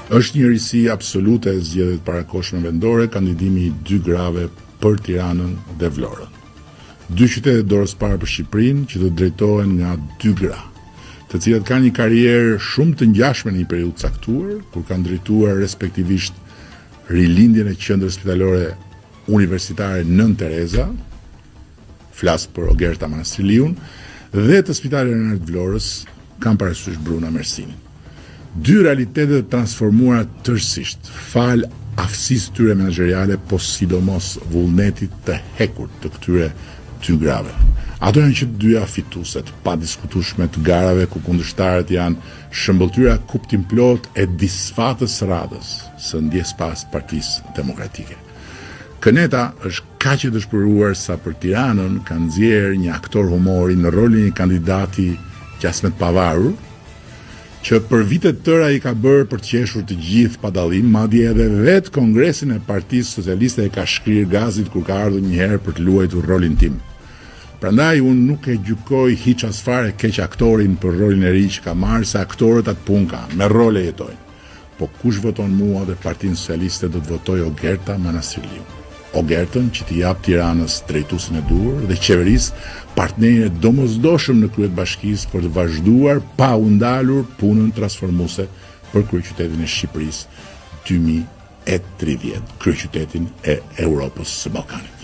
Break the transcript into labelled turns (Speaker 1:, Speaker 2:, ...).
Speaker 1: Është njërisi absolute e zgjedhjet parakohshme vendore, kandidimi i 2 grave për Tiranën dhe Vlorën. 2 qytete dorës parë për Shqipërinë që do drejtohen nga 2 gra, të cilat kanë një karrierë shumë të ngjashme në një periudhë caktuar, kur kanë drejtuar respektivisht rilindjen e qendrës spitalore universitare Nën Tereza, flas për Ogerta Manastriliun, dhe të Spitalit Renard Vlorës, kanë parasysh Bruna Mersinin. 2 realitetet transformuara tërësisht, fal aftësisë tyre menaxheriale, po sidomos vullnetit të hekur të këtyre 2 grave. Ato janë që 2 fitueset pa diskutueshme të garave ku kundërshtarët janë shëmbëltyra kuptimplot e disfatës radhës së ndjespas Partisë Demokratike. Këneta është kaq e dëshpëruar sa për Tiranën ka nxjerrë një aktor humori në rolin e një kandidati qasmet pavarur, që për vite të tëra i ka bërë për të qeshur të gjithë pa dallim, madje edhe vetë Kongresin e Partisë Socialiste e ka shkrirë gazit kur ka ardhur një herë për të luajtur rolin tim. Prandaj unë nuk e gjykoj hiç as fare keq aktorin për rolin e ri që ka marrë, se aktorët atë punë kanë, me role jetojnë. Po kush voton mua dhe Partinë Socialiste do të votoj Ogerta Manastriliu. Ogertën që t'i jap Tiranës drejtuesin e duhur dhe qeverisë partnerë domosdoshëm në kryet bashkisë për të vazhduar pa u ndalur punën transformuese për kryeqytetin e Shqipërisë 2030, kryeqytetin e Europës së Ballkanit.